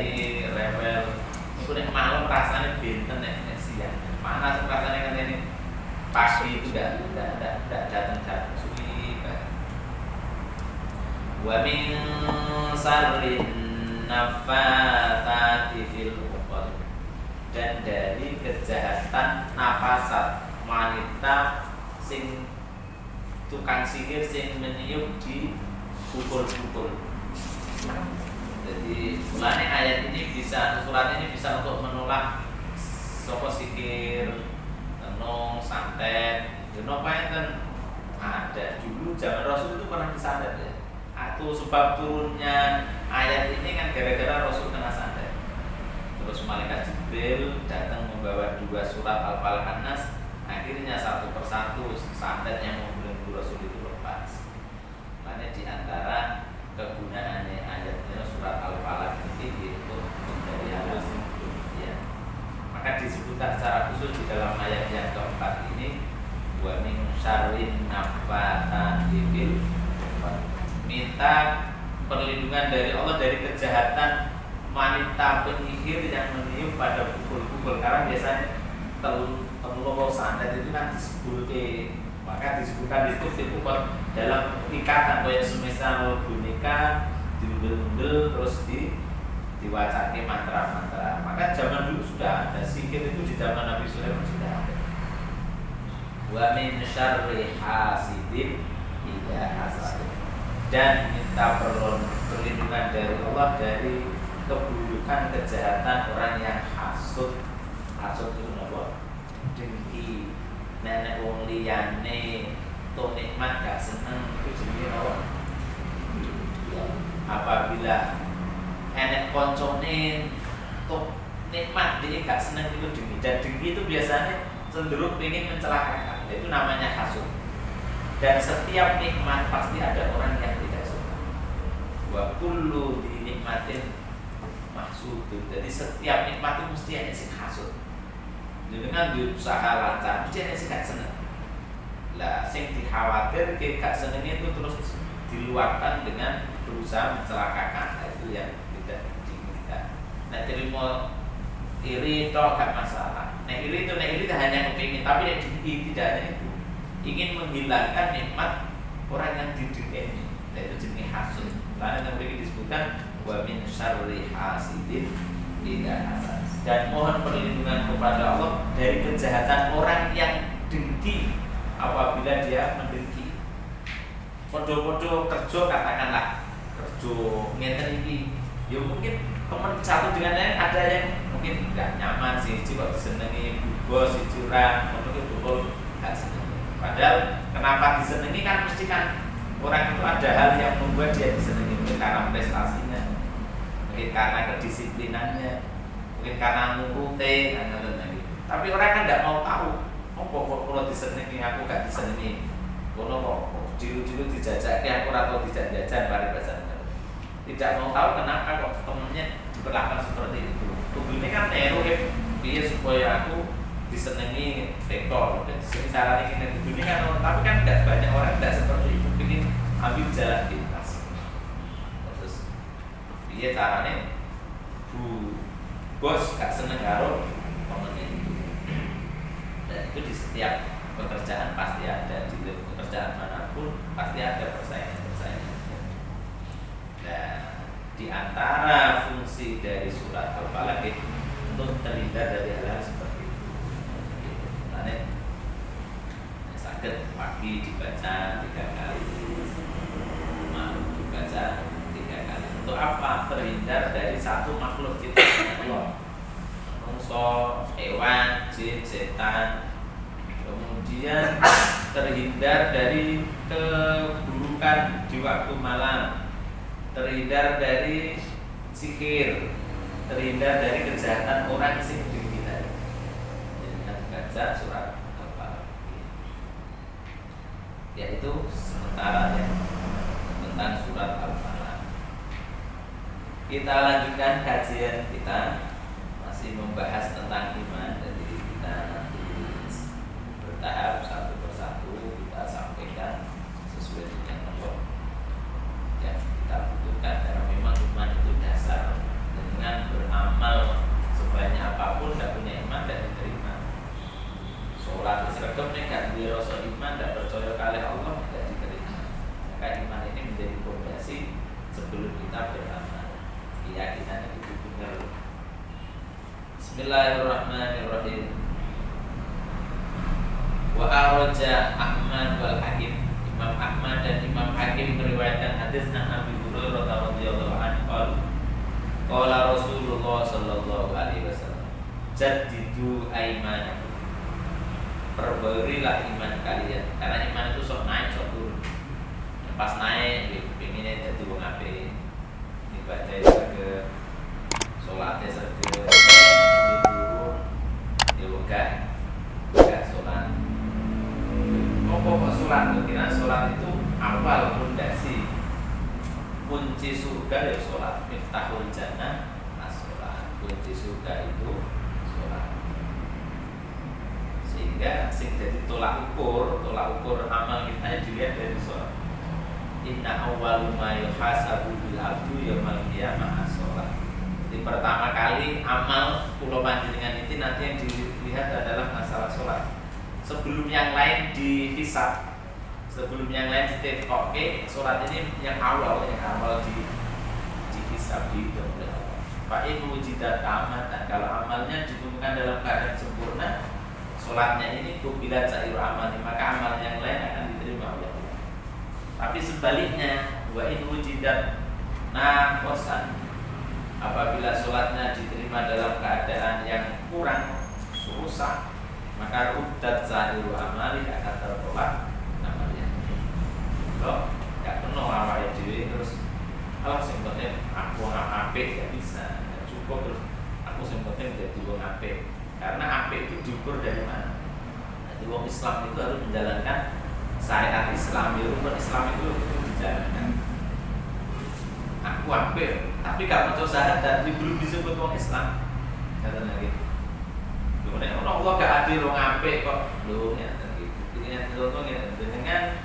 mulai rewel. Iku nek malam rasanya benten nek siang. Panas rasanya kan ini pagi itu tidak datang suwi. Wa min sarrin nafatsati fil uqad, dan dari kejahatan nafasat wanita sing tukang sihir sing meniup di pukul-pukul. Jadi mulane ayat ini bisa, surat ini bisa untuk menolak sapa sihir, tenung, santet, napa enten ada dulu zaman Rasul itu pernah disantet ya. Atau sebab turunnya ayat ini kan gara-gara Rasul kena santet. Terus malaikat Jibril datang membawa 2 surat Al-Falaq An-Nas, akhirnya satu persatu santet yang membelenggu Rasul itu lepas. Makanya di antara kegunaannya ayatnya surat Al-Falaq ini itu dari alas ya. Maka disebutkan secara khusus di dalam ayat yang keempat ini, wa min syarrin naffatsati fil uqad, minta perlindungan dari Allah dari kejahatan wanita penyihir yang meniup pada pukul-pukul. Karena biasanya telur santet itu kan disebut maka disebutkan itu fil dalam ikatan kayak semisal boneka diundel-undel terus diwacake mantra-mantra. Maka zaman dulu sudah ada sihir itu, di zaman Nabi Sulaiman sudah ada. Wa min syarri hasidin idza hasad, dan minta perlindungan dari Allah dari keburukan kejahatan orang yang hasud. Hasud itu apa? Dengki. Nenek wong liyane tuh nikmat gak seneng, itu jenenge apa? Apabila enek koncone tuh nikmat dia gak seneng, itu dengki. Dan dengki itu biasanya cenderung ingin mencelakakan, itu namanya hasud. Dan setiap nikmat pasti ada orang yang tidak suka. Wa kullu di nikmatin mahsudun. Jadi setiap nikmat itu mesti ada sing hasud. Jadi kan usaha lancar, mesti ada sing gak seneng. Lah sing dikhawatir gak seneng itu terus diluapkan dengan berusaha mencelakakan. Nah, itu yang tidak diinginkan. Nah, terima iri toh gak masalah. Nah, iri hanya kepingin, tapi yang tidak hanya itu, ingin menghilangkan nikmat orang yang didengki. Nah, itu jenis hasud. Karena yang begini disebutkan wa min syarri hasidin idza hasad. Dan mohon perlindungan kepada Allah dari kejahatan orang yang dengki apabila dia mendengki. Podo-podo kerja, katakanlah kerja ngeten iki, ya mungkin teman satu dengan lain ada yang mungkin nggak nyaman sih, kok disenengi bos, si curang, mungkin betul nggak seneng. Padahal kenapa disenengi kan mesti kan orang itu ada hal yang membuat dia disenengi, mungkin karena prestasinya, mungkin karena kedisiplinannya, mungkin karena nuruti, tapi orang kan nggak mau tahu, kok kalau disenengi aku nggak disenengi, kalau kok dulu dijajak aku atau dijajah bareng bahasa, tidak mau tahu kenapa kok temennya diperlakukan seperti itu. Ini kan neru biar supaya aku disenengi rektor, dan misalnya ini di dunia kan, tapi kan tidak banyak orang tidak seperti itu, ingin ambil jalan pintas. Terus dia caranya bos gak seneng karo temennya itu, dan itu di setiap pekerjaan pasti ada, di pekerjaan manapun pasti ada persaingan. Nah, di antara fungsi dari surat Al-Falaq untuk terhindar dari hal-hal seperti itu. Karena sakit pagi dibaca 3 kali, malam dibaca 3 kali. Untuk apa? Terhindar dari satu makhluk ciptaan Allah, manusia, hewan, jin, setan. Kemudian terhindar dari keburukan di waktu malam, terhindar dari sihir, terhindar dari kejahatan orang sing dengki tadi. Dengan baca surat Al-Falaq, yaitu sementara ya tentang surat Al-Falaq. Kita lanjutkan kajian kita, masih membahas tentang iman. Jadi kita nanti bertahap satu persatu kita sampaikan sesuai dengan nomor yang kita butuhkan, karena memang iman itu dasar. Dengan Bismillahirrahmanirrahim. Wa araja Ahmad wal Hakim. Imam Ahmad dan Imam Hakim meriwayatkan hadis an Abi Hurairah radhiyallahu anhu. Qala Rasulullah sallallahu alaihi wasallam, jaddidu aimanakum. Perbarilah iman kalian, karena iman itu sok naik sok turun. Pas naik pengennya jadi wong apik, ibadah serge, salatnya serge, turun ya enggak salat. Pokok salat, kira salat itu awal fondasi kunci surga ya salat. Miftahul jannah as-salat. Kunci surga itu salat. Sehingga sing jadi tolak ukur amal kita dilihat dari salat. Inna awwalu ma yuhasabu bil abdu yaumil qiyamah as-salat. Jadi pertama kali amal kula panjenengan itu nanti yang dilihat adalah masalah salat. Sebelum yang lain dihisab, sebelum yang lain ditekoke, salat ini yang awal dihisab, dihitung oleh Allah. Fa in wujidat amatan, kalau amalnya ditemukan dalam keadaan sempurna, salatnya ini kubilat sairu amali, maka amal yang lain akan diterima oleh Allah. Tapi sebaliknya, wa in wujidat naqosan, apabila salatnya diterima dalam keadaan yang kurang, rusak, maka ruddat sairu amali, akan tertolak amalnya. Loh, gak penuh awake dhewe terus Allah sing penting aku wong apik gak bisa, gak cukup terus aku sing penting dadi wong apik. Karena apik itu diukur dari mana? Jadi wong Islam itu harus menjalankan syariat Islam, rukun Islam itu dijalankan. Aku apik, tapi gak maca syahadat belum disebut wong Islam. Kata lagi. Kemudian Allah gak adil wong apik kok. Lho ya gitu. Ini contohnya dengan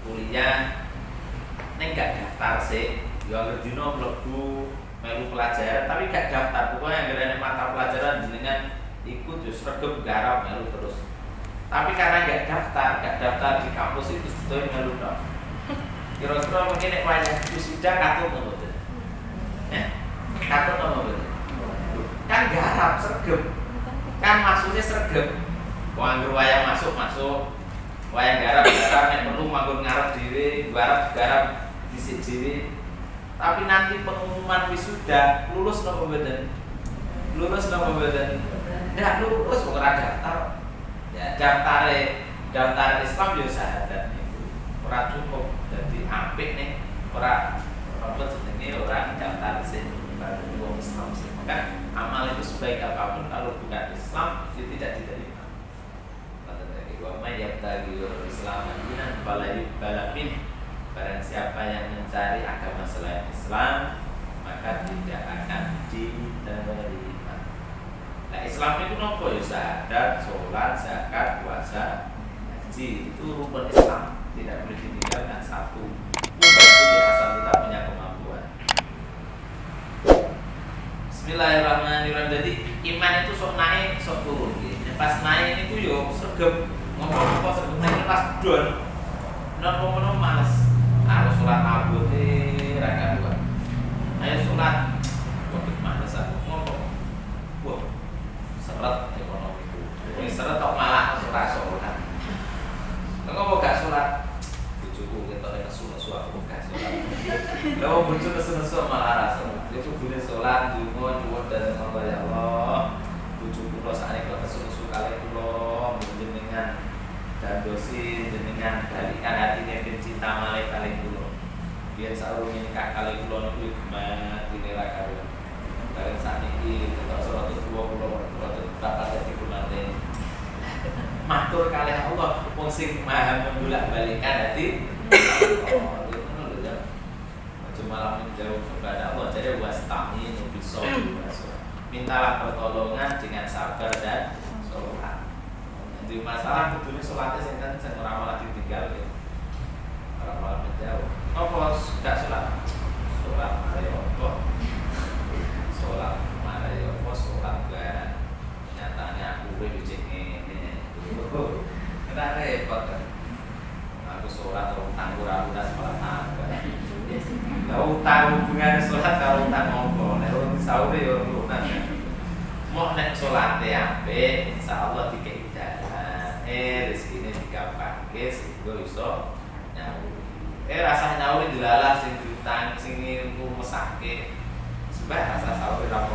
kuliah nek gak daftar sih, ya anggere dino mlebu melu pelajaran tapi gak daftar. Pokoknya anggere mata pelajaran jenengan ikut yo sregep garap melu terus. Tapi karena gak daftar di kampus itu sedaya melu tok. Kira-kira mungkin nek wayah wisuda katut ngono mboten. Katut ngono mboten. Kan garap sregep. Kan maksudnya sregep. Wong anggere wayah masuk. Wayang garap nek perlu manggon ngarep dhewe, garap dhisik dhewe. Tapi nanti pengumuman wisuda lulus napa mboten? Lulus napa mboten? Ndak lulus kok ora daftar. Ya daftar Islam yo syahadat niku. Ora cukup dadi apik nih, ora apa jenenge ora daftar sing wong Islam sih. Maka amal itu sebaik apapun kalau bukan Islam itu tidak diterima. Wa may yabtaghi Islam dinan fala yuqbal min. Barang siapa yang mencari agama selain Islam maka tidak akan diterima. Nah, Islam itu nopo ya? Syahadat, sholat, zakat, puasa, haji, itu rukun Islam, tidak boleh ditinggalkan satu. Itu di asal kita punya kemampuan. Bismillahirrahmanirrahim. Jadi iman itu sok naik, sok turun. Pas naik itu yo sregep ngomong-ngomong sebetulnya pas don ngomong-ngomong males. Harus sholat abad rakaat 2. Ayo sholat waktu males aku ngomong. Wah, seret ekonomiku. Ini seret kok malah sholat. Kalau gak sholat, bujuku kita nesu aku gak sholat. Kalau bujuk nesu malah rasa. Dia boleh sholat, nyuwun dan Allah ya Allah. Bujuku lo saat ini kalau nesu kali pulau menjenengan dan dosi jenengan balikan hatinya dan cinta malih kali pulau. Biar sarung ini kali pulau itu hikmat ini rakaat. Kalian saat ini kita 120 berapa jadi bulannya. Matur kali Allah wong sing maha membolak-balikan hati. Oh, itu lho ya. Cuma menjauh kepada Allah jadi wasta'inu bis-sabri mintalah pertolongan dengan sabar dan sholat. Jadi masalah kudune sholatnya sing ora malah ditinggal ya. Ora malah menjauh. Apa gak sholat? Sholat mare apa? Sholat mare apa sholat gak? Nyatane aku wis ngene. Kena repot kan. Aku sholat utang ora lunas malah tambah. Lah utang hubungan sholat karo utang apa? Nek wong saure yo lunas. Mau nek salate apik insyaallah dikei dalan rezekine digampangke sehingga iso nyaur. Rasah nyaur dilalah sing diutang sing mesake. Sebab rasa sahur ora